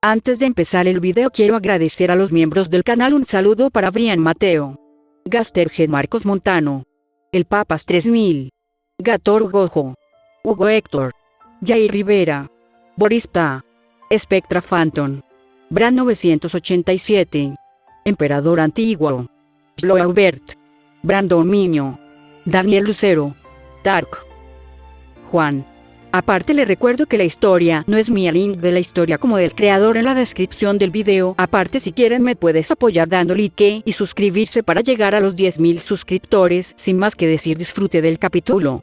Antes de empezar el video quiero agradecer a los miembros del canal. Un saludo para Brian Mateo, Gasterhead Marcos Montano, El Papas 3000, Gator Gojo, Hugo Héctor, Jair Rivera, Boris Pa, Spectra Phantom, Bran 987, Emperador Antiguo, Sloaubert, Brandon Miño, Daniel Lucero, Tark, Juan. Aparte le recuerdo que la historia no es mía, link de la historia como del creador en la descripción del video. Aparte si quieren me puedes apoyar dando like y suscribirse para llegar a los 10.000 suscriptores. Sin más que decir, disfrute del capítulo.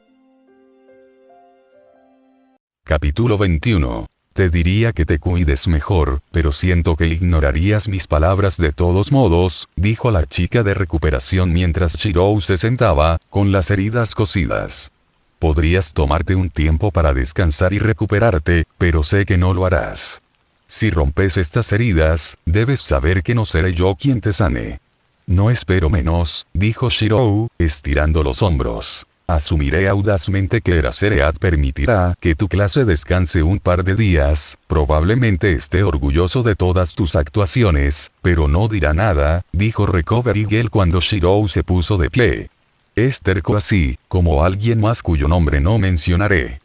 Capítulo 21. Te diría que te cuides mejor, pero siento que ignorarías mis palabras de todos modos, dijo la chica de recuperación mientras Shirou se sentaba, con las heridas cosidas. Podrías tomarte un tiempo para descansar y recuperarte, pero sé que no lo harás. Si rompes estas heridas, debes saber que no seré yo quien te sane. No espero menos, dijo Shirou, estirando los hombros. Asumiré audazmente que Eraserhead permitirá que tu clase descanse un par de días, probablemente esté orgulloso de todas tus actuaciones, pero no dirá nada, dijo Recovery Girl cuando Shirou se puso de pie. Es terco así, como alguien más cuyo nombre no mencionaré.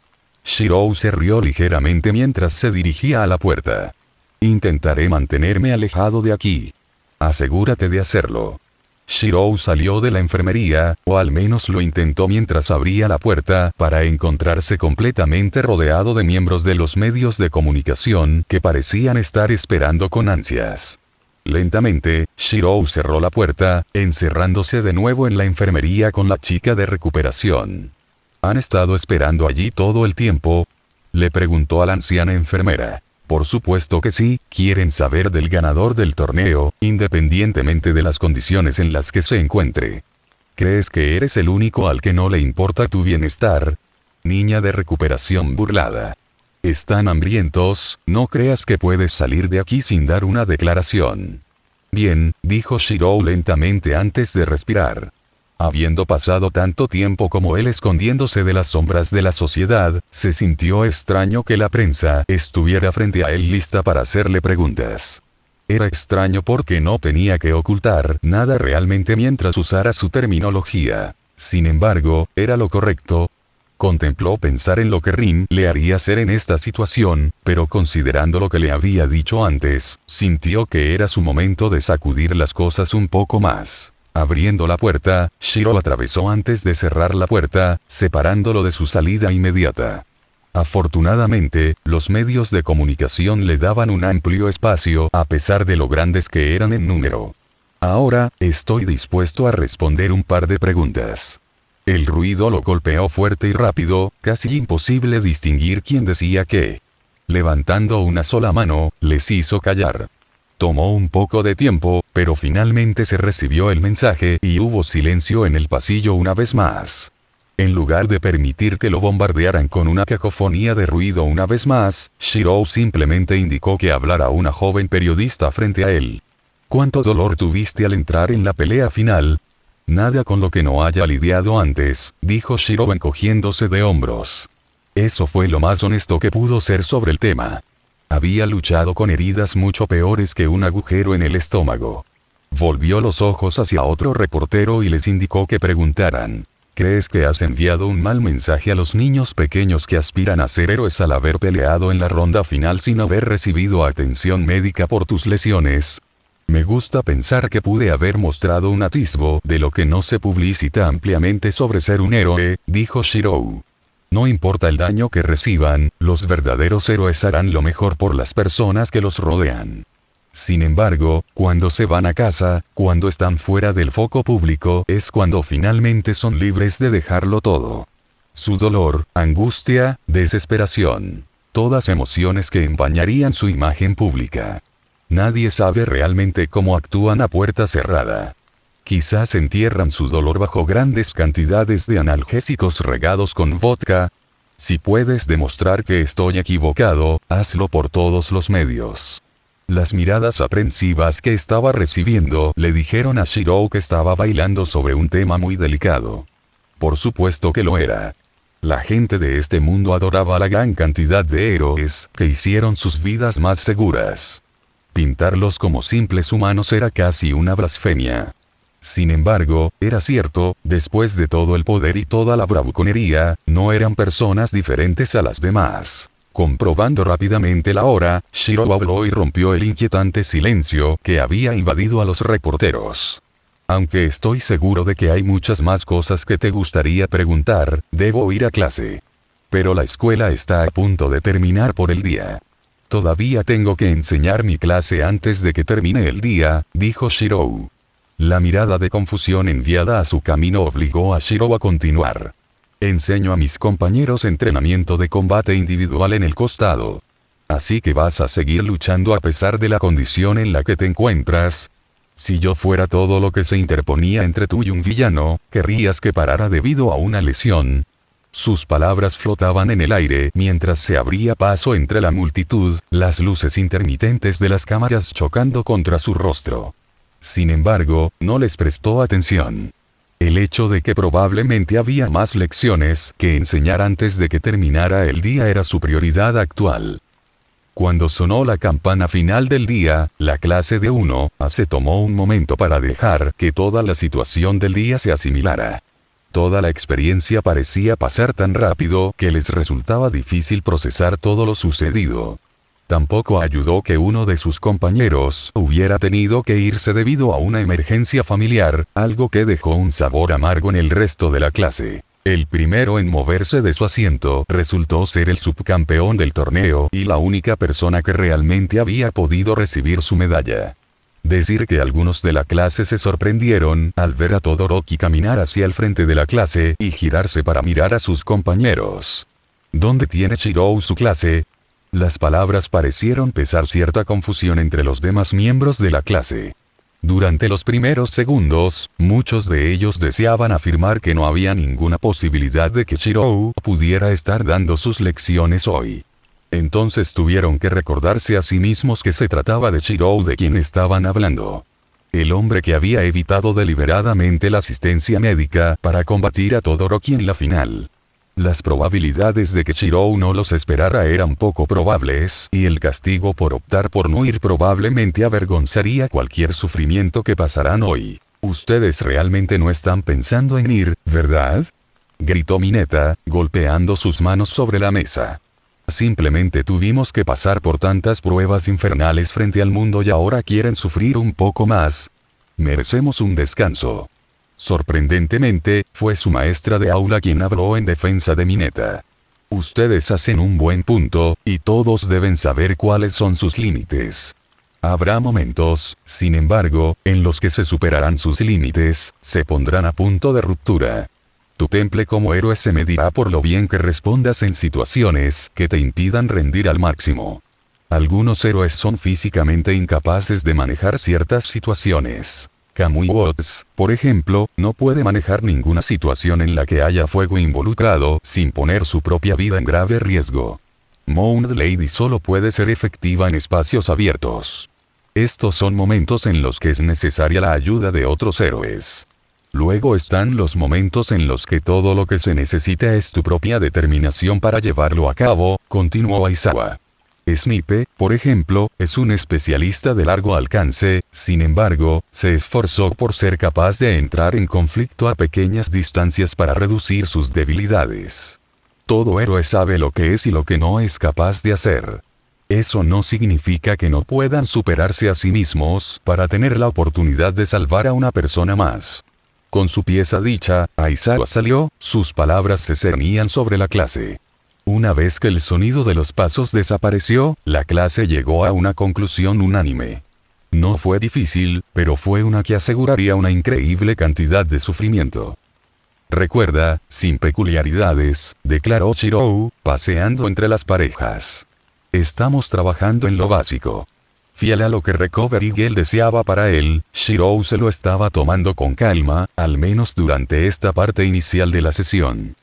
Shirou se rió ligeramente mientras se dirigía a la puerta. Intentaré mantenerme alejado de aquí. Asegúrate de hacerlo. Shirou salió de la enfermería, o al menos lo intentó mientras abría la puerta, para encontrarse completamente rodeado de miembros de los medios de comunicación que parecían estar esperando con ansias. Lentamente, Shirou cerró la puerta, encerrándose de nuevo en la enfermería con la chica de recuperación. ¿Han estado esperando allí todo el tiempo?, le preguntó a la anciana enfermera. Por supuesto que sí, quieren saber del ganador del torneo, independientemente de las condiciones en las que se encuentre. ¿Crees que eres el único al que no le importa tu bienestar? Niña de recuperación burlada. Están hambrientos, no creas que puedes salir de aquí sin dar una declaración. Bien, dijo Shirou lentamente antes de respirar. Habiendo pasado tanto tiempo como él escondiéndose de las sombras de la sociedad, se sintió extraño que la prensa estuviera frente a él lista para hacerle preguntas. Era extraño porque no tenía que ocultar nada realmente mientras usara su terminología. Sin embargo, era lo correcto. Contempló pensar en lo que Rin le haría hacer en esta situación, pero considerando lo que le había dicho antes, sintió que era su momento de sacudir las cosas un poco más. Abriendo la puerta, Shirou atravesó antes de cerrar la puerta, separándolo de su salida inmediata. Afortunadamente, los medios de comunicación le daban un amplio espacio a pesar de lo grandes que eran en número. Ahora, estoy dispuesto a responder un par de preguntas. El ruido lo golpeó fuerte y rápido, casi imposible distinguir quién decía qué. Levantando una sola mano, les hizo callar. Tomó un poco de tiempo, pero finalmente se recibió el mensaje y hubo silencio en el pasillo una vez más. En lugar de permitir que lo bombardearan con una cacofonía de ruido una vez más, Shirou simplemente indicó que hablara una joven periodista frente a él. ¿Cuánto dolor tuviste al entrar en la pelea final? Nada con lo que no haya lidiado antes, dijo Shirou encogiéndose de hombros. Eso fue lo más honesto que pudo ser sobre el tema. Había luchado con heridas mucho peores que un agujero en el estómago. Volvió los ojos hacia otro reportero y les indicó que preguntaran. ¿Crees que has enviado un mal mensaje a los niños pequeños que aspiran a ser héroes al haber peleado en la ronda final sin haber recibido atención médica por tus lesiones? Me gusta pensar que pude haber mostrado un atisbo de lo que no se publicita ampliamente sobre ser un héroe, dijo Shirou. No importa el daño que reciban, los verdaderos héroes harán lo mejor por las personas que los rodean. Sin embargo, cuando se van a casa, cuando están fuera del foco público, es cuando finalmente son libres de dejarlo todo. Su dolor, angustia, desesperación. Todas emociones que empañarían su imagen pública. Nadie sabe realmente cómo actúan a puerta cerrada. Quizás entierran su dolor bajo grandes cantidades de analgésicos regados con vodka. Si puedes demostrar que estoy equivocado, hazlo por todos los medios. Las miradas aprensivas que estaba recibiendo le dijeron a Shirou que estaba bailando sobre un tema muy delicado. Por supuesto que lo era. La gente de este mundo adoraba a la gran cantidad de héroes que hicieron sus vidas más seguras. Pintarlos como simples humanos era casi una blasfemia. Sin embargo, era cierto, después de todo el poder y toda la bravuconería, no eran personas diferentes a las demás. Comprobando rápidamente la hora, Shiro habló y rompió el inquietante silencio que había invadido a los reporteros. Aunque estoy seguro de que hay muchas más cosas que te gustaría preguntar, debo ir a clase. Pero la escuela está a punto de terminar por el día. Todavía tengo que enseñar mi clase antes de que termine el día, dijo Shiro. La mirada de confusión enviada a su camino obligó a Shiro a continuar. Enseño a mis compañeros entrenamiento de combate individual en el costado. Así que vas a seguir luchando a pesar de la condición en la que te encuentras. Si yo fuera todo lo que se interponía entre tú y un villano, ¿querrías que parara debido a una lesión? Sus palabras flotaban en el aire mientras se abría paso entre la multitud, las luces intermitentes de las cámaras chocando contra su rostro. Sin embargo, no les prestó atención. El hecho de que probablemente había más lecciones que enseñar antes de que terminara el día era su prioridad actual. Cuando sonó la campana final del día, la clase de 1A se tomó un momento para dejar que toda la situación del día se asimilara. Toda la experiencia parecía pasar tan rápido que les resultaba difícil procesar todo lo sucedido. Tampoco ayudó que uno de sus compañeros hubiera tenido que irse debido a una emergencia familiar, algo que dejó un sabor amargo en el resto de la clase. El primero en moverse de su asiento resultó ser el subcampeón del torneo y la única persona que realmente había podido recibir su medalla. Decir que algunos de la clase se sorprendieron al ver a Todoroki caminar hacia el frente de la clase y girarse para mirar a sus compañeros. ¿Dónde tiene Shiro su clase? Las palabras parecieron pesar cierta confusión entre los demás miembros de la clase. Durante los primeros segundos, muchos de ellos deseaban afirmar que no había ninguna posibilidad de que Shiro pudiera estar dando sus lecciones hoy. Entonces tuvieron que recordarse a sí mismos que se trataba de Shiro de quien estaban hablando. El hombre que había evitado deliberadamente la asistencia médica para combatir a Todoroki en la final. Las probabilidades de que Shiro no los esperara eran poco probables, y el castigo por optar por no ir probablemente avergonzaría cualquier sufrimiento que pasarán hoy. Ustedes realmente no están pensando en ir, ¿verdad? Gritó Mineta, golpeando sus manos sobre la mesa. Simplemente tuvimos que pasar por tantas pruebas infernales frente al mundo y ahora quieren sufrir un poco más. Merecemos un descanso. Sorprendentemente, fue su maestra de aula quien habló en defensa de Mineta. Ustedes hacen un buen punto, y todos deben saber cuáles son sus límites. Habrá momentos, sin embargo, en los que se superarán sus límites, se pondrán a punto de ruptura. Tu temple como héroe se medirá por lo bien que respondas en situaciones que te impidan rendir al máximo. Algunos héroes son físicamente incapaces de manejar ciertas situaciones. Kamui Watts, por ejemplo, no puede manejar ninguna situación en la que haya fuego involucrado sin poner su propia vida en grave riesgo. Moon Lady solo puede ser efectiva en espacios abiertos. Estos son momentos en los que es necesaria la ayuda de otros héroes. Luego están los momentos en los que todo lo que se necesita es tu propia determinación para llevarlo a cabo, continuó Aizawa. Snipe, por ejemplo, es un especialista de largo alcance, sin embargo, se esforzó por ser capaz de entrar en conflicto a pequeñas distancias para reducir sus debilidades. Todo héroe sabe lo que es y lo que no es capaz de hacer. Eso no significa que no puedan superarse a sí mismos para tener la oportunidad de salvar a una persona más. Con su pieza dicha, Aizawa salió, sus palabras se cernían sobre la clase. Una vez que el sonido de los pasos desapareció, la clase llegó a una conclusión unánime. No fue difícil, pero fue una que aseguraría una increíble cantidad de sufrimiento. Recuerda, sin peculiaridades, declaró Shiro, paseando entre las parejas. Estamos trabajando en lo básico. Fiel a lo que Recover Eagle deseaba para él, Shiro se lo estaba tomando con calma, al menos durante esta parte inicial de la sesión.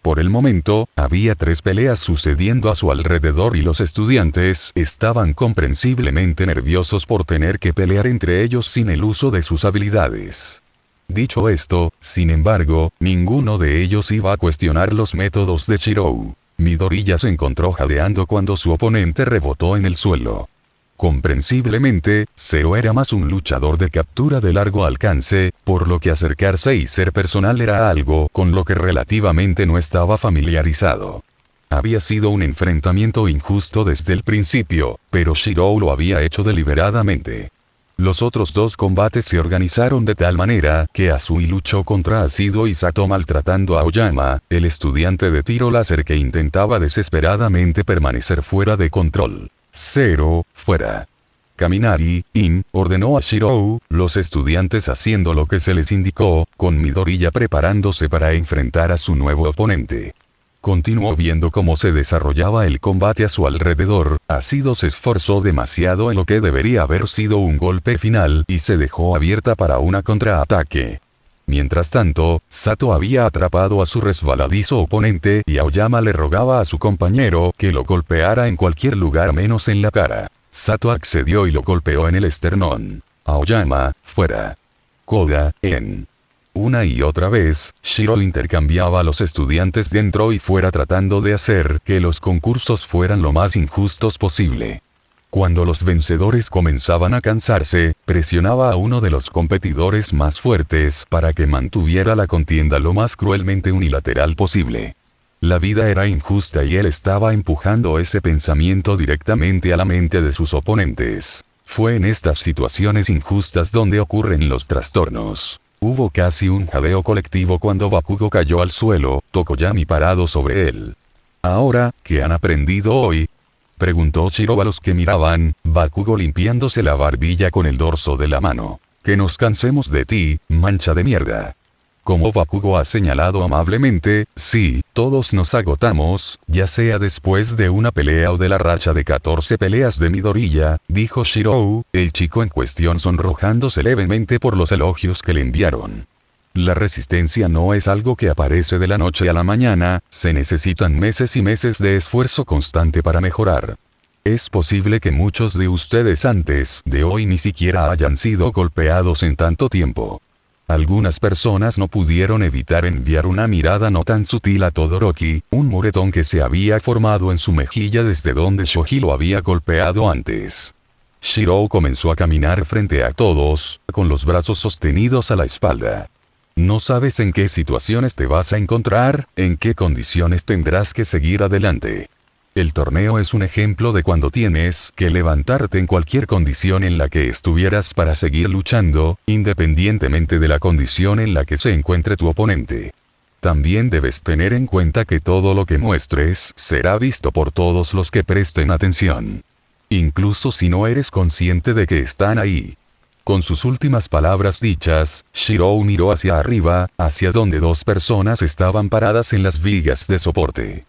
Por el momento, había 3 peleas sucediendo a su alrededor y los estudiantes estaban comprensiblemente nerviosos por tener que pelear entre ellos sin el uso de sus habilidades. Dicho esto, sin embargo, ninguno de ellos iba a cuestionar los métodos de Shirou. Midoriya se encontró jadeando cuando su oponente rebotó en el suelo. Comprensiblemente, Zero era más un luchador de captura de largo alcance, por lo que acercarse y ser personal era algo con lo que relativamente no estaba familiarizado. Había sido un enfrentamiento injusto desde el principio, pero Shirou lo había hecho deliberadamente. Los otros dos combates se organizaron de tal manera que Asui luchó contra Asido y Sato maltratando a Oyama, el estudiante de tiro láser que intentaba desesperadamente permanecer fuera de control. Zero, fuera. Kaminari, ordenó a Shirou, los estudiantes haciendo lo que se les indicó, con Midoriya preparándose para enfrentar a su nuevo oponente. Continuó viendo cómo se desarrollaba el combate a su alrededor. Asido se esforzó demasiado en lo que debería haber sido un golpe final y se dejó abierta para una contraataque. Mientras tanto, Sato había atrapado a su resbaladizo oponente y Aoyama le rogaba a su compañero que lo golpeara en cualquier lugar menos en la cara. Sato accedió y lo golpeó en el esternón. Aoyama, fuera. Koda, en. Una y otra vez, Shirou intercambiaba a los estudiantes dentro y fuera tratando de hacer que los concursos fueran lo más injustos posible. Cuando los vencedores comenzaban a cansarse, presionaba a uno de los competidores más fuertes para que mantuviera la contienda lo más cruelmente unilateral posible. La vida era injusta y él estaba empujando ese pensamiento directamente a la mente de sus oponentes. Fue en estas situaciones injustas donde ocurren los trastornos. Hubo casi un jadeo colectivo cuando Bakugo cayó al suelo, Tokoyami parado sobre él. ¿Ahora, qué han aprendido hoy?, preguntó Shirou a los que miraban, Bakugo limpiándose la barbilla con el dorso de la mano. Que nos cansemos de ti, mancha de mierda. Como Bakugo ha señalado amablemente, sí, todos nos agotamos, ya sea después de una pelea o de la racha de 14 peleas de Midoriya, dijo Shirou, el chico en cuestión sonrojándose levemente por los elogios que le enviaron. La resistencia no es algo que aparece de la noche a la mañana, se necesitan meses y meses de esfuerzo constante para mejorar. Es posible que muchos de ustedes antes de hoy ni siquiera hayan sido golpeados en tanto tiempo. Algunas personas no pudieron evitar enviar una mirada no tan sutil a Todoroki, un moretón que se había formado en su mejilla desde donde Shoji lo había golpeado antes. Shirou comenzó a caminar frente a todos, con los brazos sostenidos a la espalda. No sabes en qué situaciones te vas a encontrar, en qué condiciones tendrás que seguir adelante. El torneo es un ejemplo de cuando tienes que levantarte en cualquier condición en la que estuvieras para seguir luchando, independientemente de la condición en la que se encuentre tu oponente. También debes tener en cuenta que todo lo que muestres será visto por todos los que presten atención. Incluso si no eres consciente de que están ahí. Con sus últimas palabras dichas, Shirou miró hacia arriba, hacia donde dos personas estaban paradas en las vigas de soporte.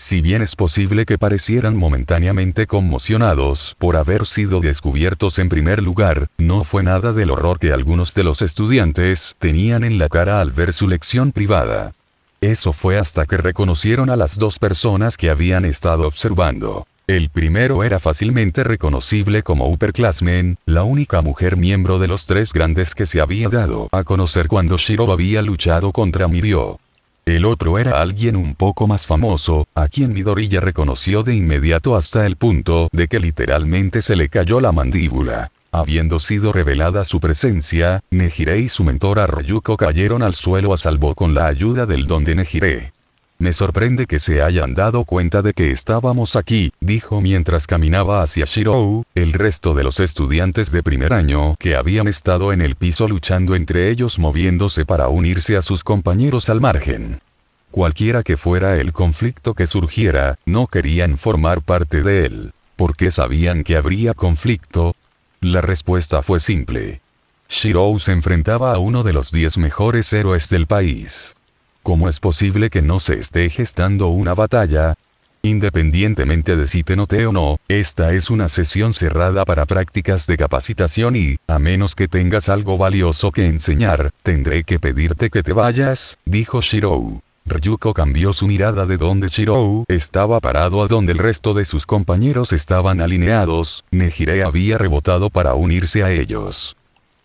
Si bien es posible que parecieran momentáneamente conmocionados por haber sido descubiertos en primer lugar, no fue nada del horror que algunos de los estudiantes tenían en la cara al ver su lección privada. Eso fue hasta que reconocieron a las dos personas que habían estado observando. El primero era fácilmente reconocible como Upperclassmen, la única mujer miembro de los tres grandes que se había dado a conocer cuando Shirou había luchado contra Mirio. El otro era alguien un poco más famoso, a quien Midoriya reconoció de inmediato hasta el punto de que literalmente se le cayó la mandíbula. Habiendo sido revelada su presencia, Nejire y su mentora Ryuko cayeron al suelo a salvo con la ayuda del don de Nejire. Me sorprende que se hayan dado cuenta de que estábamos aquí, dijo mientras caminaba hacia Shirou. El resto de los estudiantes de primer año que habían estado en el piso luchando entre ellos moviéndose para unirse a sus compañeros al margen. Cualquiera que fuera el conflicto que surgiera, no querían formar parte de él. ¿Por qué sabían que habría conflicto? La respuesta fue simple. Shirou se enfrentaba a uno de los 10 mejores héroes del país. ¿Cómo es posible que no se esté gestando una batalla? Independientemente de si te noté o no, esta es una sesión cerrada para prácticas de capacitación y, a menos que tengas algo valioso que enseñar, tendré que pedirte que te vayas, dijo Shirou. Ryuko cambió su mirada de donde Shirou estaba parado a donde el resto de sus compañeros estaban alineados. Nejire había rebotado para unirse a ellos.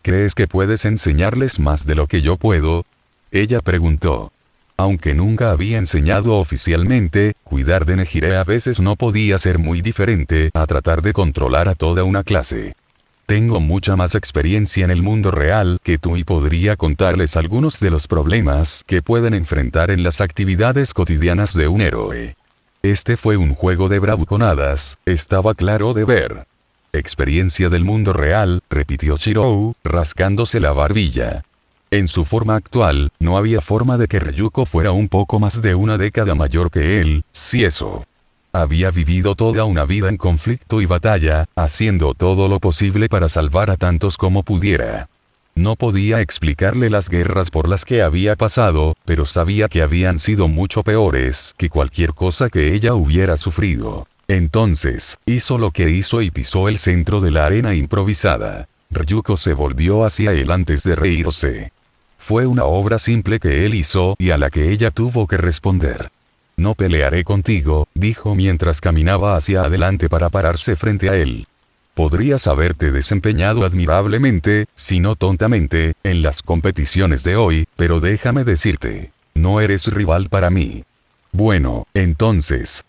¿Crees que puedes enseñarles más de lo que yo puedo? Ella preguntó. Aunque nunca había enseñado oficialmente, cuidar de Nejire a veces no podía ser muy diferente a tratar de controlar a toda una clase. Tengo mucha más experiencia en el mundo real que tú y podría contarles algunos de los problemas que pueden enfrentar en las actividades cotidianas de un héroe. Este fue un juego de bravuconadas, estaba claro de ver. Experiencia del mundo real, repitió Shirou, rascándose la barbilla. En su forma actual, no había forma de que Ryuko fuera un poco más de una década mayor que él, si eso. Había vivido toda una vida en conflicto y batalla, haciendo todo lo posible para salvar a tantos como pudiera. No podía explicarle las guerras por las que había pasado, pero sabía que habían sido mucho peores que cualquier cosa que ella hubiera sufrido. Entonces, hizo lo que hizo y pisó el centro de la arena improvisada. Ryuko se volvió hacia él antes de reírse. Fue una obra simple que él hizo y a la que ella tuvo que responder. No pelearé contigo, dijo mientras caminaba hacia adelante para pararse frente a él. Podrías haberte desempeñado admirablemente, si no tontamente, en las competiciones de hoy, pero déjame decirte, no eres rival para mí. Bueno, entonces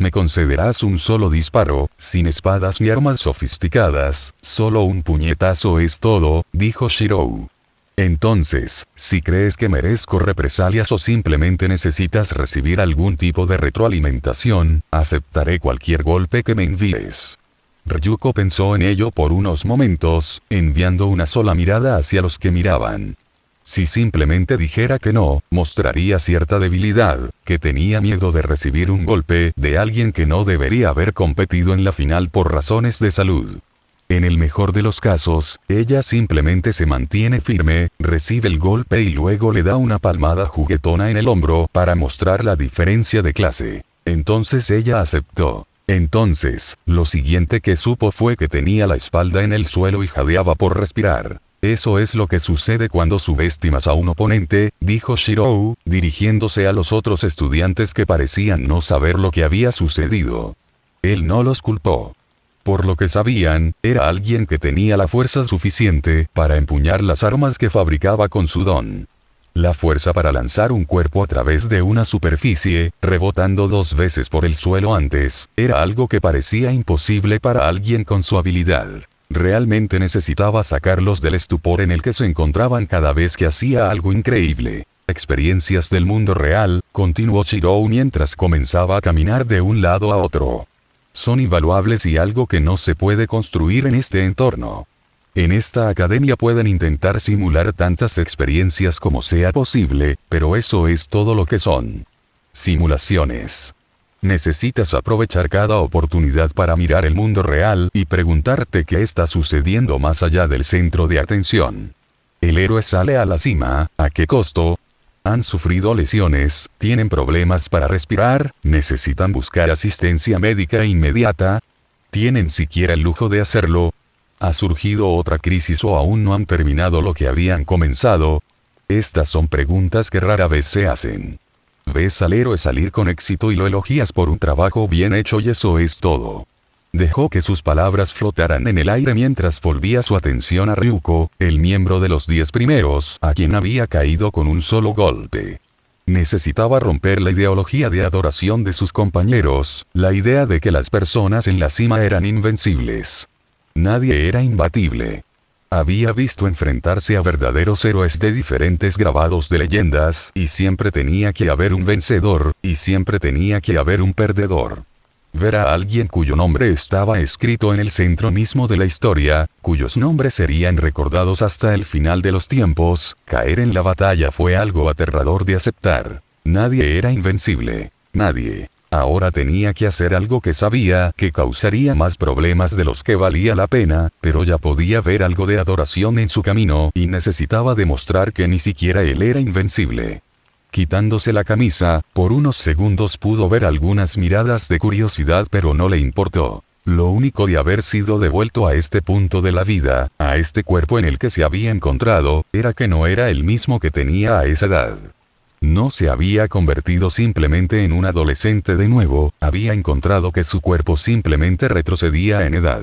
me concederás un solo disparo, sin espadas ni armas sofisticadas, solo un puñetazo es todo, dijo Shirou. Entonces, si crees que merezco represalias o simplemente necesitas recibir algún tipo de retroalimentación, aceptaré cualquier golpe que me envíes. Ryuko pensó en ello por unos momentos, enviando una sola mirada hacia los que miraban. Si simplemente dijera que no, mostraría cierta debilidad, que tenía miedo de recibir un golpe de alguien que no debería haber competido en la final por razones de salud. En el mejor de los casos, ella simplemente se mantiene firme, recibe el golpe y luego le da una palmada juguetona en el hombro para mostrar la diferencia de clase. Entonces ella aceptó. Entonces, lo siguiente que supo fue que tenía la espalda en el suelo y jadeaba por respirar. Eso es lo que sucede cuando subestimas a un oponente, dijo Shirou, dirigiéndose a los otros estudiantes que parecían no saber lo que había sucedido. Él no los culpó. Por lo que sabían, era alguien que tenía la fuerza suficiente para empuñar las armas que fabricaba con su don. La fuerza para lanzar un cuerpo a través de una superficie, rebotando 2 veces por el suelo antes, era algo que parecía imposible para alguien con su habilidad. Realmente necesitaba sacarlos del estupor en el que se encontraban cada vez que hacía algo increíble. Experiencias del mundo real, continuó Shirou mientras comenzaba a caminar de un lado a otro. Son invaluables y algo que no se puede construir en este entorno. En esta academia pueden intentar simular tantas experiencias como sea posible, pero eso es todo lo que son. Simulaciones. Necesitas aprovechar cada oportunidad para mirar el mundo real y preguntarte qué está sucediendo más allá del centro de atención. El héroe sale a la cima, ¿a qué costo? Han sufrido lesiones, tienen problemas para respirar, necesitan buscar asistencia médica inmediata. ¿Tienen siquiera el lujo de hacerlo? ¿Ha surgido otra crisis o aún no han terminado lo que habían comenzado? Estas son preguntas que rara vez se hacen. Ves al héroe salir con éxito y lo elogias por un trabajo bien hecho y eso es todo. Dejó que sus palabras flotaran en el aire mientras volvía su atención a Ryuko, el miembro de los 10 primeros, a quien había caído con un solo golpe. Necesitaba romper la ideología de adoración de sus compañeros, la idea de que las personas en la cima eran invencibles. Nadie era imbatible. Había visto enfrentarse a verdaderos héroes de diferentes grabados de leyendas, y siempre tenía que haber un vencedor, y siempre tenía que haber un perdedor. Ver a alguien cuyo nombre estaba escrito en el centro mismo de la historia, cuyos nombres serían recordados hasta el final de los tiempos, caer en la batalla fue algo aterrador de aceptar. Nadie era invencible. Nadie. Ahora tenía que hacer algo que sabía que causaría más problemas de los que valía la pena, pero ya podía ver algo de adoración en su camino y necesitaba demostrar que ni siquiera él era invencible. Quitándose la camisa, por unos segundos pudo ver algunas miradas de curiosidad pero no le importó. Lo único de haber sido devuelto a este punto de la vida, a este cuerpo en el que se había encontrado, era que no era el mismo que tenía a esa edad. No se había convertido simplemente en un adolescente de nuevo, había encontrado que su cuerpo simplemente retrocedía en edad.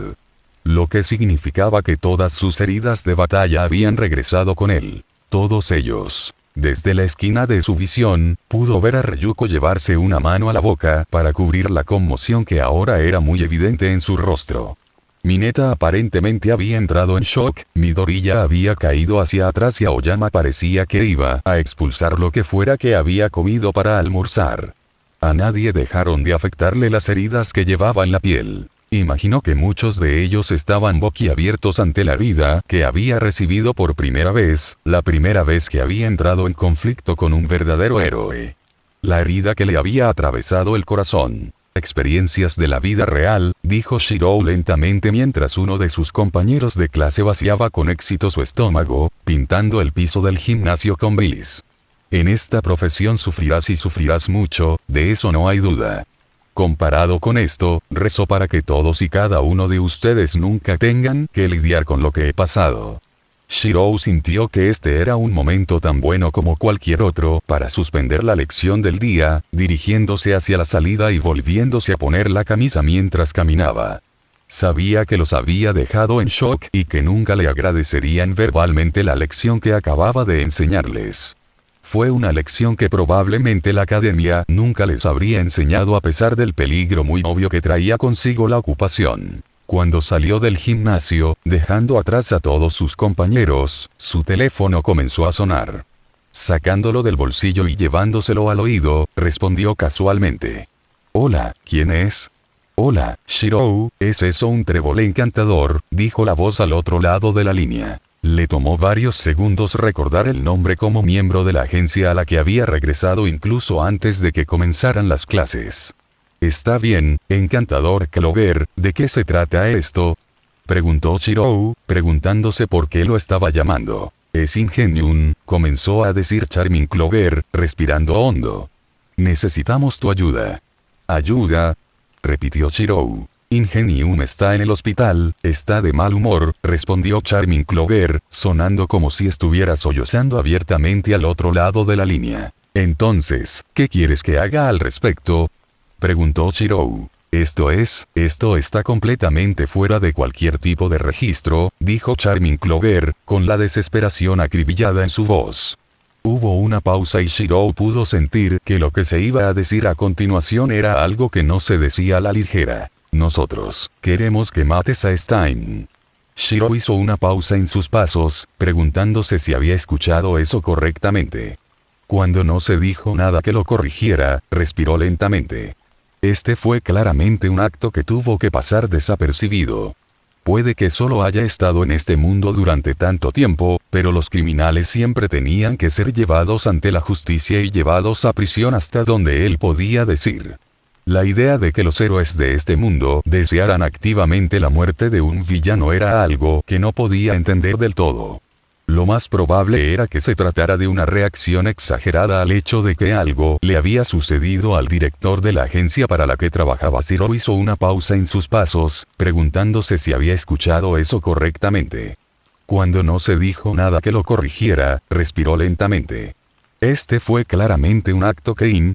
lo que significaba que todas sus heridas de batalla habían regresado con él. Todos ellos. Desde la esquina de su visión, pudo ver a Ryuko llevarse una mano a la boca para cubrir la conmoción que ahora era muy evidente en su rostro. Mineta aparentemente había entrado en shock, Midori ya había caído hacia atrás y Aoyama parecía que iba a expulsar lo que fuera que había comido para almorzar. A nadie dejaron de afectarle las heridas que llevaba en la piel. Imaginó que muchos de ellos estaban boquiabiertos ante la vida que había recibido por primera vez, la primera vez que había entrado en conflicto con un verdadero héroe. La herida que le había atravesado el corazón. Experiencias de la vida real, dijo Shirou lentamente mientras uno de sus compañeros de clase vaciaba con éxito su estómago, pintando el piso del gimnasio con bilis. En esta profesión sufrirás y sufrirás mucho, de eso no hay duda. Comparado con esto, rezo para que todos y cada uno de ustedes nunca tengan que lidiar con lo que he pasado. Shirou sintió que este era un momento tan bueno como cualquier otro para suspender la lección del día, dirigiéndose hacia la salida y volviéndose a poner la camisa mientras caminaba. Sabía que los había dejado en shock y que nunca le agradecerían verbalmente la lección que acababa de enseñarles. Fue una lección que probablemente la academia nunca les habría enseñado a pesar del peligro muy obvio que traía consigo la ocupación. Cuando salió del gimnasio, dejando atrás a todos sus compañeros, su teléfono comenzó a sonar. Sacándolo del bolsillo y llevándoselo al oído, respondió casualmente. «Hola, ¿quién es?» «Hola, Shirou, ¿es eso un trébol encantador?», dijo la voz al otro lado de la línea. Le tomó varios segundos recordar el nombre como miembro de la agencia a la que había regresado incluso antes de que comenzaran las clases. «Está bien, encantador Clover, ¿de qué se trata esto?», preguntó Shirou, preguntándose por qué lo estaba llamando. «Es Ingenium», comenzó a decir Charming Clover, respirando hondo. «Necesitamos tu ayuda». «¿Ayuda?», repitió Shirou. «Ingenium está en el hospital, está de mal humor», respondió Charming Clover, sonando como si estuviera sollozando abiertamente al otro lado de la línea. «Entonces, ¿qué quieres que haga al respecto?», preguntó Shirou. Esto está completamente fuera de cualquier tipo de registro», dijo Charming Clover, con la desesperación acribillada en su voz. Hubo una pausa y Shirou pudo sentir que lo que se iba a decir a continuación era algo que no se decía a la ligera. «Nosotros queremos que mates a Stein». Shirou hizo una pausa en sus pasos, preguntándose si había escuchado eso correctamente. Cuando no se dijo nada que lo corrigiera, respiró lentamente. Este fue claramente un acto que tuvo que pasar desapercibido. Puede que solo haya estado en este mundo durante tanto tiempo, pero los criminales siempre tenían que ser llevados ante la justicia y llevados a prisión hasta donde él podía decir. La idea de que los héroes de este mundo desearan activamente la muerte de un villano era algo que no podía entender del todo. Lo más probable era que se tratara de una reacción exagerada al hecho de que algo le había sucedido al director de la agencia para la que trabajaba. Shirou hizo una pausa en sus pasos, preguntándose si había escuchado eso correctamente. Cuando no se dijo nada que lo corrigiera, respiró lentamente. Este fue claramente un acto que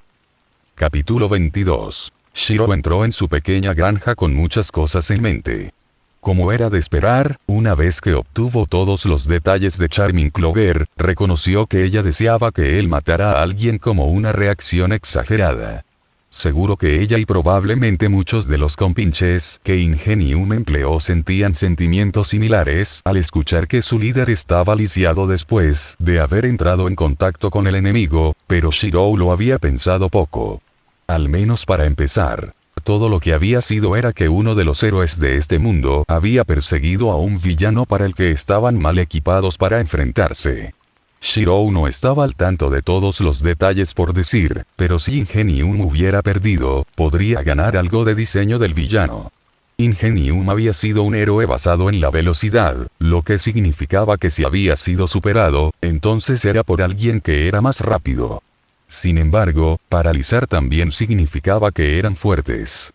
Capítulo 22. Shirou entró en su pequeña granja con muchas cosas en mente. Como era de esperar, una vez que obtuvo todos los detalles de Charming Clover, reconoció que ella deseaba que él matara a alguien como una reacción exagerada. Seguro que ella y probablemente muchos de los compinches que Ingenium empleó sentían sentimientos similares al escuchar que su líder estaba lisiado después de haber entrado en contacto con el enemigo, pero Shirou lo había pensado poco. Al menos para empezar. Todo lo que había sido era que uno de los héroes de este mundo había perseguido a un villano para el que estaban mal equipados para enfrentarse. Shirou no estaba al tanto de todos los detalles por decir, pero si Ingenium hubiera perdido, podría ganar algo de diseño del villano. Ingenium había sido un héroe basado en la velocidad, lo que significaba que si había sido superado, entonces era por alguien que era más rápido. Sin embargo, paralizar también significaba que eran fuertes.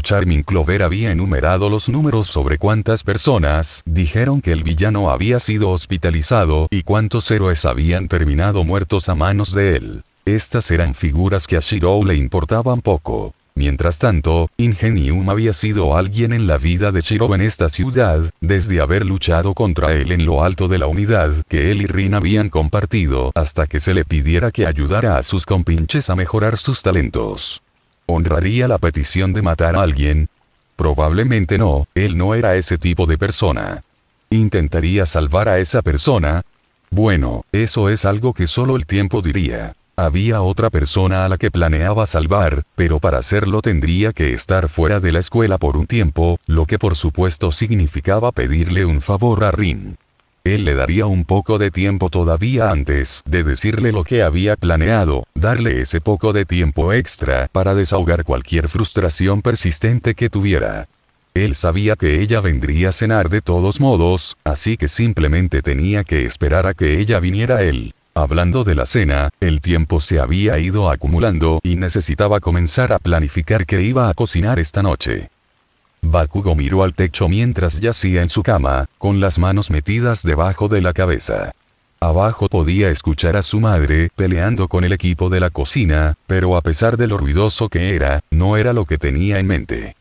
Charming Clover había enumerado los números sobre cuántas personas dijeron que el villano había sido hospitalizado y cuántos héroes habían terminado muertos a manos de él. Estas eran figuras que a Shirou le importaban poco. Mientras tanto, Ingenium había sido alguien en la vida de Shiro en esta ciudad, desde haber luchado contra él en lo alto de la unidad que él y Rin habían compartido hasta que se le pidiera que ayudara a sus compinches a mejorar sus talentos. ¿Honraría la petición de matar a alguien? Probablemente no, él no era ese tipo de persona. ¿Intentaría salvar a esa persona? Bueno, eso es algo que solo el tiempo diría. Había otra persona a la que planeaba salvar, pero para hacerlo tendría que estar fuera de la escuela por un tiempo, lo que por supuesto significaba pedirle un favor a Rin. Él le daría un poco de tiempo todavía antes de decirle lo que había planeado, darle ese poco de tiempo extra para desahogar cualquier frustración persistente que tuviera. Él sabía que ella vendría a cenar de todos modos, así que simplemente tenía que esperar a que ella viniera a él. Hablando de la cena, el tiempo se había ido acumulando y necesitaba comenzar a planificar qué iba a cocinar esta noche. Bakugo miró al techo mientras yacía en su cama, con las manos metidas debajo de la cabeza. Abajo podía escuchar a su madre peleando con el equipo de la cocina, pero a pesar de lo ruidoso que era, no era lo que tenía en mente.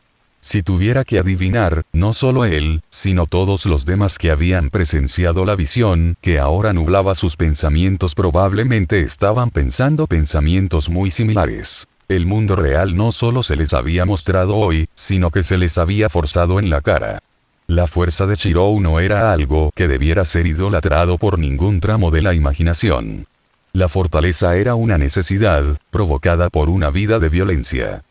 Si tuviera que adivinar, no solo él, sino todos los demás que habían presenciado la visión, que ahora nublaba sus pensamientos, probablemente estaban pensando pensamientos muy similares. El mundo real no solo se les había mostrado hoy, sino que se les había forzado en la cara. La fuerza de Shirou no era algo que debiera ser idolatrado por ningún tramo de la imaginación. La fortaleza era una necesidad, provocada por una vida de violencia.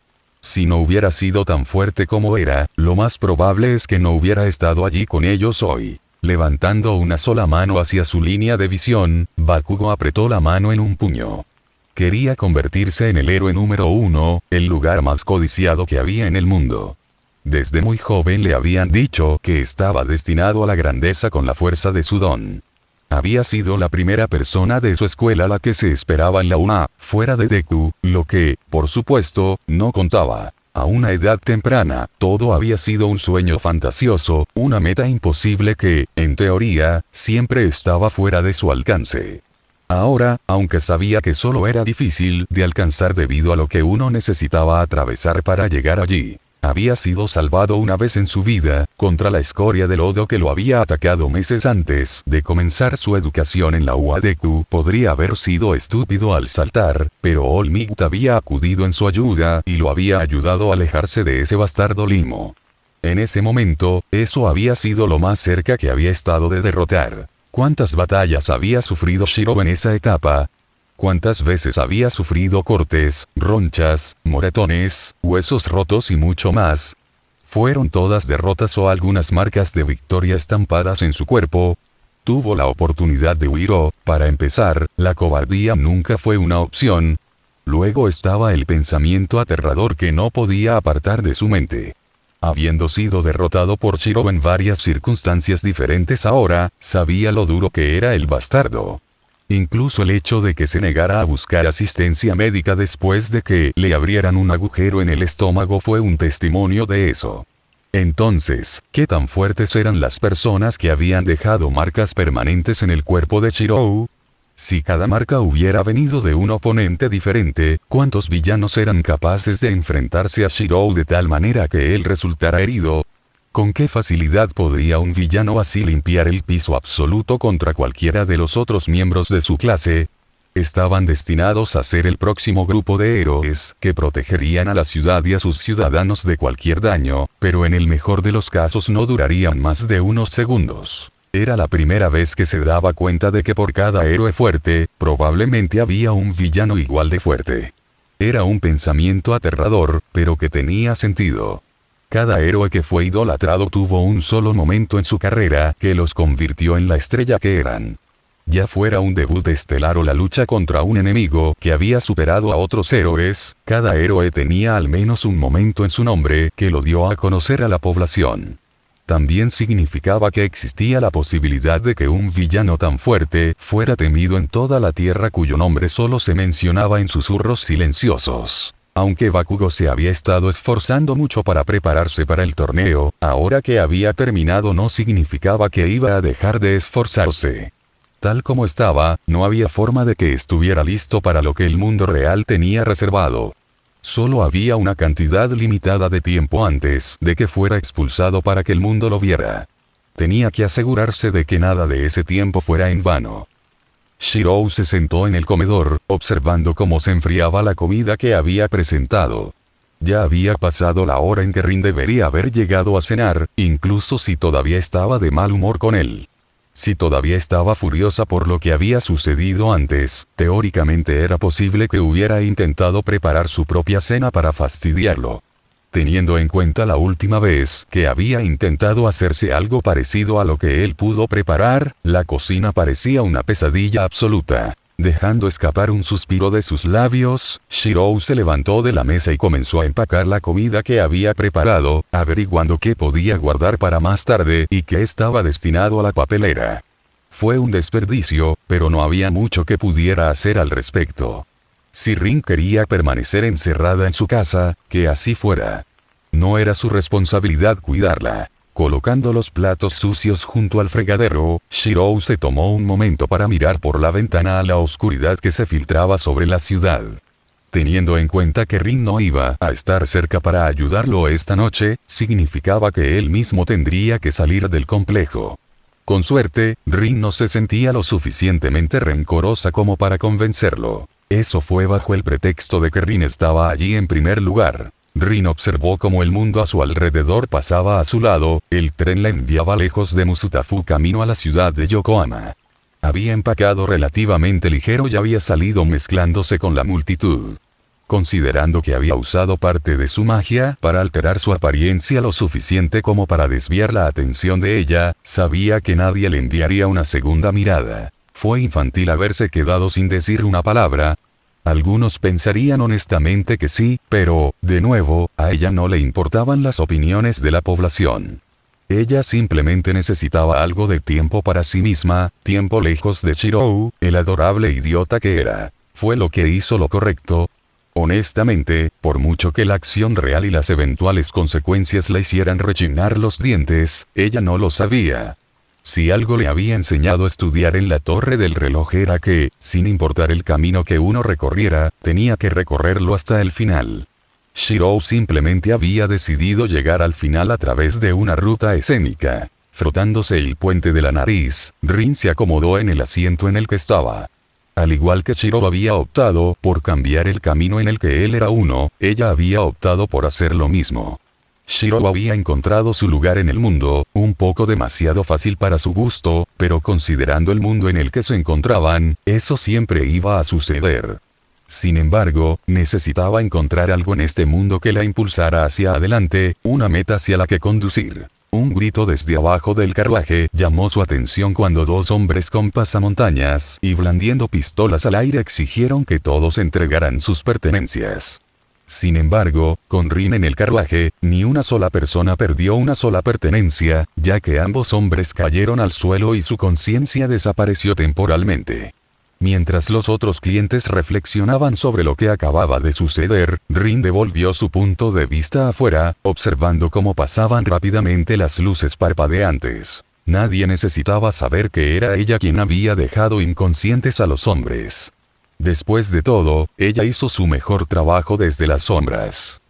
Si no hubiera sido tan fuerte como era, lo más probable es que no hubiera estado allí con ellos hoy. Levantando una sola mano hacia su línea de visión, Bakugo apretó la mano en un puño. Quería convertirse en el héroe número 1, el lugar más codiciado que había en el mundo. Desde muy joven le habían dicho que estaba destinado a la grandeza con la fuerza de su don. Había sido la primera persona de su escuela la que se esperaba en la UNA, fuera de Deku, lo que, por supuesto, no contaba. A una edad temprana, todo había sido un sueño fantasioso, una meta imposible que, en teoría, siempre estaba fuera de su alcance. Ahora, aunque sabía que solo era difícil de alcanzar debido a lo que uno necesitaba atravesar para llegar allí, había sido salvado una vez en su vida, contra la escoria del odio que lo había atacado meses antes de comenzar su educación en la UA. Deku podría haber sido estúpido al saltar, pero All Might había acudido en su ayuda y lo había ayudado a alejarse de ese bastardo limo. En ese momento, eso había sido lo más cerca que había estado de derrotar. ¿Cuántas batallas había sufrido Shiro en esa etapa? ¿Cuántas veces había sufrido cortes, ronchas, moretones, huesos rotos y mucho más? ¿Fueron todas derrotas o algunas marcas de victoria estampadas en su cuerpo? Tuvo la oportunidad de huir o, para empezar, la cobardía nunca fue una opción. Luego estaba el pensamiento aterrador que no podía apartar de su mente. Habiendo sido derrotado por Shiro en varias circunstancias diferentes ahora, sabía lo duro que era el bastardo. Incluso el hecho de que se negara a buscar asistencia médica después de que le abrieran un agujero en el estómago fue un testimonio de eso. Entonces, ¿qué tan fuertes eran las personas que habían dejado marcas permanentes en el cuerpo de Shirou? Si cada marca hubiera venido de un oponente diferente, ¿cuántos villanos eran capaces de enfrentarse a Shirou de tal manera que él resultara herido? ¿Con qué facilidad podría un villano así limpiar el piso absoluto contra cualquiera de los otros miembros de su clase? Estaban destinados a ser el próximo grupo de héroes que protegerían a la ciudad y a sus ciudadanos de cualquier daño, pero en el mejor de los casos no durarían más de unos segundos. Era la primera vez que se daba cuenta de que por cada héroe fuerte, probablemente había un villano igual de fuerte. Era un pensamiento aterrador, pero que tenía sentido. Cada héroe que fue idolatrado tuvo un solo momento en su carrera que los convirtió en la estrella que eran. Ya fuera un debut estelar o la lucha contra un enemigo que había superado a otros héroes, cada héroe tenía al menos un momento en su nombre que lo dio a conocer a la población. También significaba que existía la posibilidad de que un villano tan fuerte fuera temido en toda la tierra cuyo nombre solo se mencionaba en susurros silenciosos. Aunque Bakugo se había estado esforzando mucho para prepararse para el torneo, ahora que había terminado no significaba que iba a dejar de esforzarse. Tal como estaba, no había forma de que estuviera listo para lo que el mundo real tenía reservado. Solo había una cantidad limitada de tiempo antes de que fuera expulsado para que el mundo lo viera. Tenía que asegurarse de que nada de ese tiempo fuera en vano. Shirou se sentó en el comedor, observando cómo se enfriaba la comida que había presentado. Ya había pasado la hora en que Rin debería haber llegado a cenar, incluso si todavía estaba de mal humor con él. Si todavía estaba furiosa por lo que había sucedido antes, teóricamente era posible que hubiera intentado preparar su propia cena para fastidiarlo. Teniendo en cuenta la última vez que había intentado hacerse algo parecido a lo que él pudo preparar, la cocina parecía una pesadilla absoluta. Dejando escapar un suspiro de sus labios, Shirou se levantó de la mesa y comenzó a empacar la comida que había preparado, averiguando qué podía guardar para más tarde y qué estaba destinado a la papelera. Fue un desperdicio, pero no había mucho que pudiera hacer al respecto. Si Rin quería permanecer encerrada en su casa, que así fuera. No era su responsabilidad cuidarla. Colocando los platos sucios junto al fregadero, Shirou se tomó un momento para mirar por la ventana a la oscuridad que se filtraba sobre la ciudad. Teniendo en cuenta que Rin no iba a estar cerca para ayudarlo esta noche, significaba que él mismo tendría que salir del complejo. Con suerte, Rin no se sentía lo suficientemente rencorosa como para convencerlo. Eso fue bajo el pretexto de que Rin estaba allí en primer lugar. Rin observó cómo el mundo a su alrededor pasaba a su lado, el tren la enviaba lejos de Musutafu camino a la ciudad de Yokohama. Había empacado relativamente ligero y había salido mezclándose con la multitud. Considerando que había usado parte de su magia para alterar su apariencia lo suficiente como para desviar la atención de ella, sabía que nadie le enviaría una segunda mirada. Fue infantil haberse quedado sin decir una palabra. Algunos pensarían honestamente que sí, pero, de nuevo, a ella no le importaban las opiniones de la población. Ella simplemente necesitaba algo de tiempo para sí misma, tiempo lejos de Shirou, el adorable idiota que era. Fue lo que hizo lo correcto. Honestamente, por mucho que la acción real y las eventuales consecuencias la hicieran rechinar los dientes, ella no lo sabía. Si algo le había enseñado a estudiar en la torre del reloj era que, sin importar el camino que uno recorriera, tenía que recorrerlo hasta el final. Shirou simplemente había decidido llegar al final a través de una ruta escénica. Frotándose el puente de la nariz, Rin se acomodó en el asiento en el que estaba. Al igual que Shirou había optado por cambiar el camino en el que él era uno, ella había optado por hacer lo mismo. Shirou había encontrado su lugar en el mundo, un poco demasiado fácil para su gusto, pero considerando el mundo en el que se encontraban, eso siempre iba a suceder. Sin embargo, necesitaba encontrar algo en este mundo que la impulsara hacia adelante, una meta hacia la que conducir. Un grito desde abajo del carruaje llamó su atención cuando dos hombres con pasamontañas y blandiendo pistolas al aire exigieron que todos entregaran sus pertenencias. Sin embargo, con Rin en el carruaje, ni una sola persona perdió una sola pertenencia, ya que ambos hombres cayeron al suelo y su conciencia desapareció temporalmente. Mientras los otros clientes reflexionaban sobre lo que acababa de suceder, Rin devolvió su punto de vista afuera, observando cómo pasaban rápidamente las luces parpadeantes. Nadie necesitaba saber que era ella quien había dejado inconscientes a los hombres. Después de todo, ella hizo su mejor trabajo desde las sombras.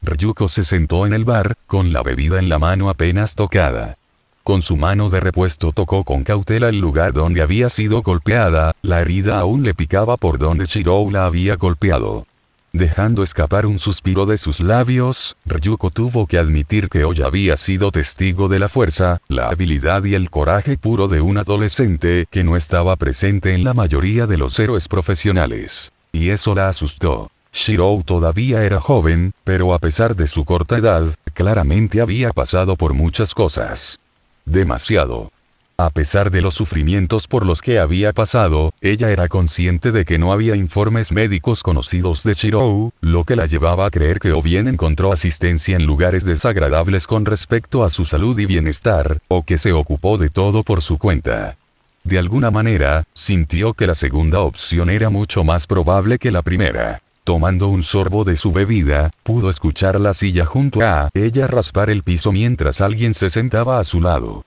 Ryuko se sentó en el bar, con la bebida en la mano apenas tocada. Con su mano de repuesto tocó con cautela el lugar donde había sido golpeada, la herida aún le picaba por donde Shirou la había golpeado. Dejando escapar un suspiro de sus labios, Ryuko tuvo que admitir que hoy había sido testigo de la fuerza, la habilidad y el coraje puro de un adolescente que no estaba presente en la mayoría de los héroes profesionales. Y eso la asustó. Shirou todavía era joven, pero a pesar de su corta edad, claramente había pasado por muchas cosas. Demasiado. A pesar de los sufrimientos por los que había pasado, ella era consciente de que no había informes médicos conocidos de Shirou, lo que la llevaba a creer que o bien encontró asistencia en lugares desagradables con respecto a su salud y bienestar, o que se ocupó de todo por su cuenta. De alguna manera, sintió que la segunda opción era mucho más probable que la primera. Tomando un sorbo de su bebida, pudo escuchar la silla junto a ella raspar el piso mientras alguien se sentaba a su lado.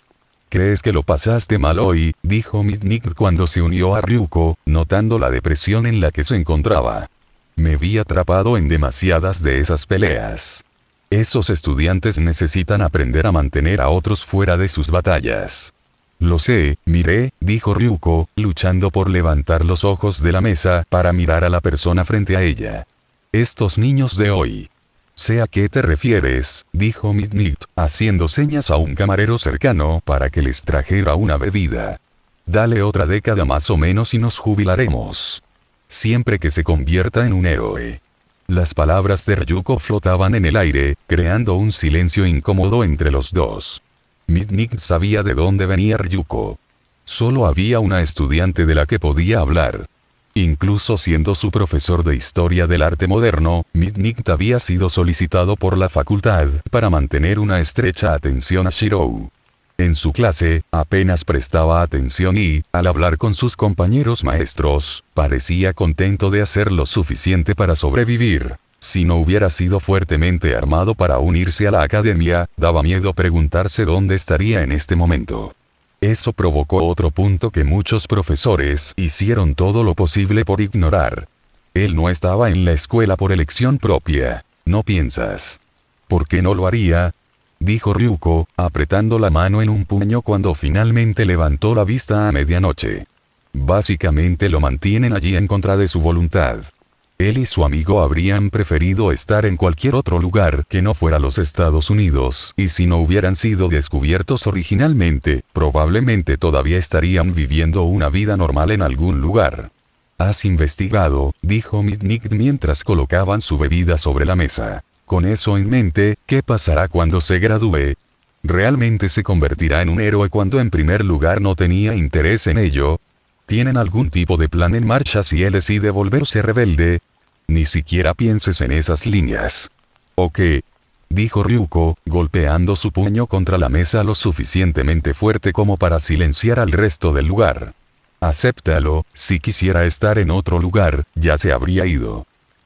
«¿Crees que lo pasaste mal hoy?», dijo Mitnick cuando se unió a Ryuko, notando la depresión en la que se encontraba. Me vi atrapado en demasiadas de esas peleas. Esos estudiantes necesitan aprender a mantener a otros fuera de sus batallas. Lo sé, miré, dijo Ryuko, luchando por levantar los ojos de la mesa para mirar a la persona frente a ella. Estos niños de hoy. Sé a qué te refieres, dijo Midnight, haciendo señas a un camarero cercano para que les trajera una bebida. Dale otra década más o menos y nos jubilaremos. Siempre que se convierta en un héroe. Las palabras de Ryuko flotaban en el aire, creando un silencio incómodo entre los dos. Midnight sabía de dónde venía Ryuko. Solo había una estudiante de la que podía hablar. Incluso siendo su profesor de historia del arte moderno, Midnight había sido solicitado por la facultad para mantener una estrecha atención a Shirou. En su clase, apenas prestaba atención y, al hablar con sus compañeros maestros, parecía contento de hacer lo suficiente para sobrevivir. Si no hubiera sido fuertemente armado para unirse a la academia, daba miedo preguntarse dónde estaría en este momento. Eso provocó otro punto que muchos profesores hicieron todo lo posible por ignorar. Él no estaba en la escuela por elección propia. ¿No piensas? ¿Por qué no lo haría? Dijo Ryuko, apretando la mano en un puño cuando finalmente levantó la vista a medianoche. Básicamente lo mantienen allí en contra de su voluntad. Él y su amigo habrían preferido estar en cualquier otro lugar que no fuera los Estados Unidos, y si no hubieran sido descubiertos originalmente, probablemente todavía estarían viviendo una vida normal en algún lugar. ¿Has investigado?, dijo Midnight mientras colocaban su bebida sobre la mesa. Con eso en mente, ¿qué pasará cuando se gradúe? ¿Realmente se convertirá en un héroe cuando en primer lugar no tenía interés en ello? ¿Tienen algún tipo de plan en marcha si él decide volverse rebelde? Ni siquiera pienses en esas líneas. ¿O qué? Dijo Ryuko, golpeando su puño contra la mesa lo suficientemente fuerte como para silenciar al resto del lugar. Acéptalo, si quisiera estar en otro lugar, ya se habría ido.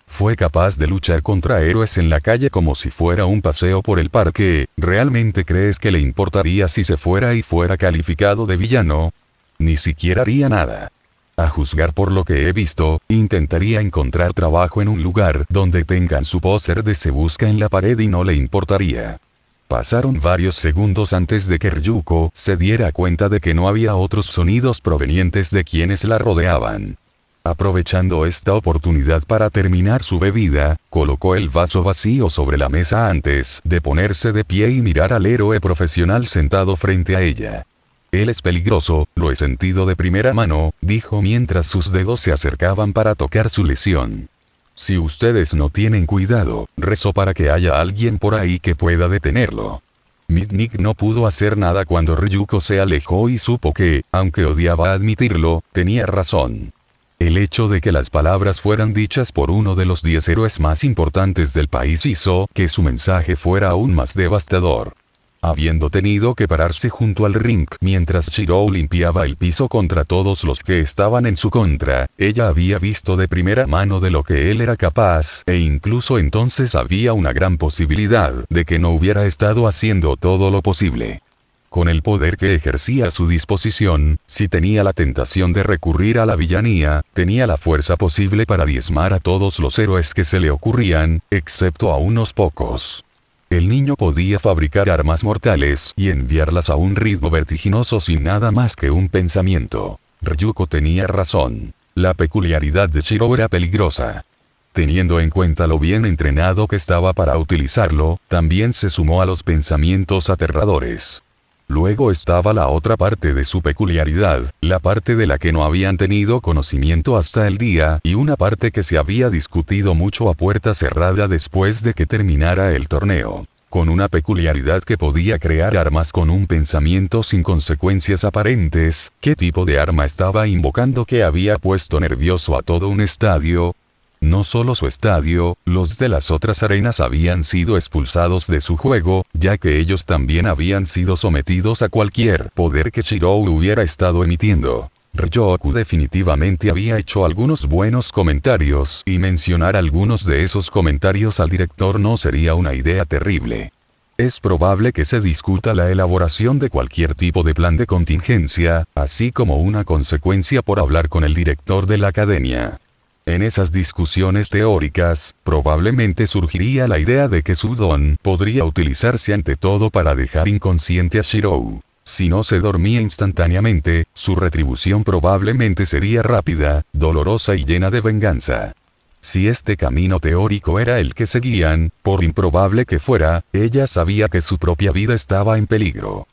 Fue capaz de luchar contra héroes en la calle como si fuera un paseo por el parque. ¿Realmente crees que le importaría si se fuera y fuera calificado de villano? Ni siquiera haría nada. A juzgar por lo que he visto, intentaría encontrar trabajo en un lugar donde tengan su póster de Se Busca en la pared y no le importaría. Pasaron varios segundos antes de que Ryuko se diera cuenta de que no había otros sonidos provenientes de quienes la rodeaban. Aprovechando esta oportunidad para terminar su bebida, colocó el vaso vacío sobre la mesa antes de ponerse de pie y mirar al héroe profesional sentado frente a ella. Él es peligroso, lo he sentido de primera mano, dijo mientras sus dedos se acercaban para tocar su lesión. Si ustedes no tienen cuidado, rezo para que haya alguien por ahí que pueda detenerlo. Midnight no pudo hacer nada cuando Ryuko se alejó y supo que, aunque odiaba admitirlo, tenía razón. El hecho de que las palabras fueran dichas por uno de los 10 héroes más importantes del país hizo que su mensaje fuera aún más devastador. Habiendo tenido que pararse junto al ring mientras Shirou limpiaba el piso contra todos los que estaban en su contra, ella había visto de primera mano de lo que él era capaz, e incluso entonces había una gran posibilidad de que no hubiera estado haciendo todo lo posible. Con el poder que ejercía a su disposición, si tenía la tentación de recurrir a la villanía, tenía la fuerza posible para diezmar a todos los héroes que se le ocurrían, excepto a unos pocos. El niño podía fabricar armas mortales y enviarlas a un ritmo vertiginoso sin nada más que un pensamiento. Ryuko tenía razón. La peculiaridad de Shirou era peligrosa. Teniendo en cuenta lo bien entrenado que estaba para utilizarlo, también se sumó a los pensamientos aterradores. Luego estaba la otra parte de su peculiaridad, la parte de la que no habían tenido conocimiento hasta el día, y una parte que se había discutido mucho a puerta cerrada después de que terminara el torneo. Con una peculiaridad que podía crear armas con un pensamiento sin consecuencias aparentes. ¿Qué tipo de arma estaba invocando que había puesto nervioso a todo un estadio? No solo su estadio, los de las otras arenas habían sido expulsados de su juego, ya que ellos también habían sido sometidos a cualquier poder que Shirou hubiera estado emitiendo. Ryuko definitivamente había hecho algunos buenos comentarios, y mencionar algunos de esos comentarios al director no sería una idea terrible. Es probable que se discuta la elaboración de cualquier tipo de plan de contingencia, así como una consecuencia por hablar con el director de la academia. En esas discusiones teóricas, probablemente surgiría la idea de que su don podría utilizarse ante todo para dejar inconsciente a Shirou. Si no se dormía instantáneamente, su retribución probablemente sería rápida, dolorosa y llena de venganza. Si este camino teórico era el que seguían, por improbable que fuera, ella sabía que su propia vida estaba en peligro.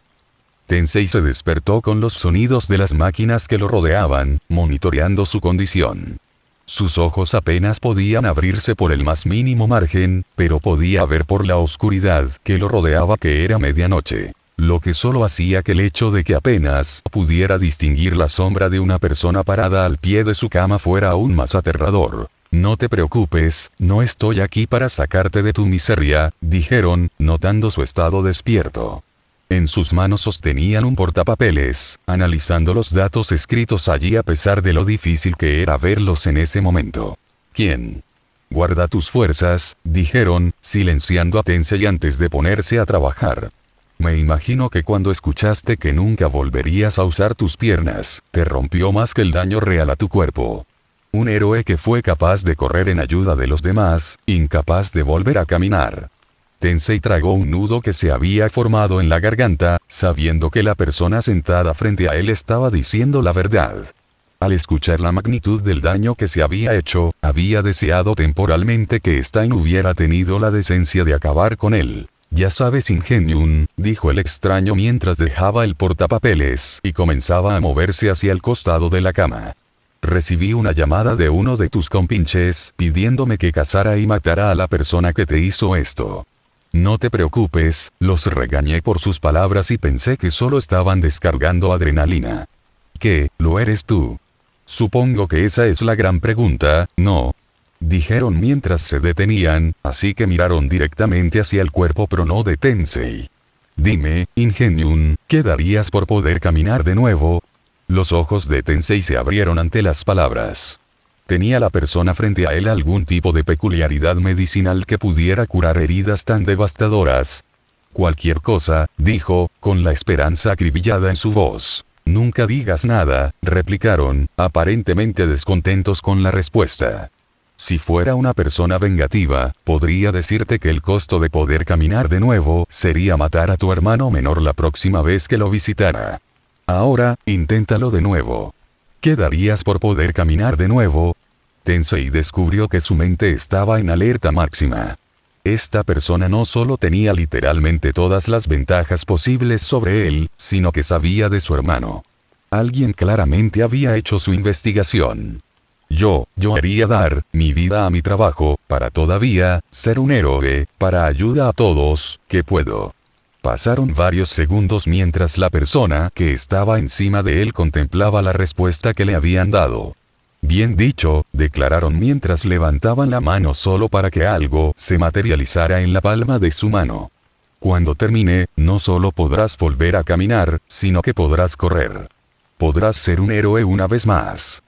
Tensei se despertó con los sonidos de las máquinas que lo rodeaban, monitoreando su condición. Sus ojos apenas podían abrirse por el más mínimo margen, pero podía ver por la oscuridad que lo rodeaba que era medianoche. Lo que solo hacía que el hecho de que apenas pudiera distinguir la sombra de una persona parada al pie de su cama fuera aún más aterrador. No te preocupes, no estoy aquí para sacarte de tu miseria, dijeron, notando su estado despierto. En sus manos sostenían un portapapeles, analizando los datos escritos allí a pesar de lo difícil que era verlos en ese momento. ¿Quién? Guarda tus fuerzas, dijeron, silenciando a Tensei antes de ponerse a trabajar. Me imagino que cuando escuchaste que nunca volverías a usar tus piernas, te rompió más que el daño real a tu cuerpo. Un héroe que fue capaz de correr en ayuda de los demás, incapaz de volver a caminar. Tensei tragó un nudo que se había formado en la garganta, sabiendo que la persona sentada frente a él estaba diciendo la verdad. Al escuchar la magnitud del daño que se había hecho, había deseado temporalmente que Stein hubiera tenido la decencia de acabar con él. Ya sabes, Ingenium, dijo el extraño mientras dejaba el portapapeles y comenzaba a moverse hacia el costado de la cama. Recibí una llamada de uno de tus compinches pidiéndome que cazara y matara a la persona que te hizo esto. No te preocupes, los regañé por sus palabras y pensé que solo estaban descargando adrenalina. ¿Qué, lo eres tú? Supongo que esa es la gran pregunta, ¿no? Dijeron mientras se detenían, así que miraron directamente hacia el cuerpo pero no de Tensei. Dime, Ingenium, ¿qué darías por poder caminar de nuevo? Los ojos de Tensei se abrieron ante las palabras. ¿Tenía la persona frente a él algún tipo de peculiaridad medicinal que pudiera curar heridas tan devastadoras? Cualquier cosa, dijo, con la esperanza acribillada en su voz. Nunca digas nada, replicaron, aparentemente descontentos con la respuesta. Si fuera una persona vengativa, podría decirte que el costo de poder caminar de nuevo sería matar a tu hermano menor la próxima vez que lo visitara. Ahora, inténtalo de nuevo. ¿Qué darías por poder caminar de nuevo? Tensei descubrió que su mente estaba en alerta máxima. Esta persona no solo tenía literalmente todas las ventajas posibles sobre él, sino que sabía de su hermano. Alguien claramente había hecho su investigación. Yo haría dar mi vida a mi trabajo, para todavía ser un héroe, para ayuda a todos, que puedo. Pasaron varios segundos mientras la persona que estaba encima de él contemplaba la respuesta que le habían dado. Bien dicho, declararon mientras levantaban la mano solo para que algo se materializara en la palma de su mano. Cuando termine, no solo podrás volver a caminar, sino que podrás correr. Podrás ser un héroe una vez más.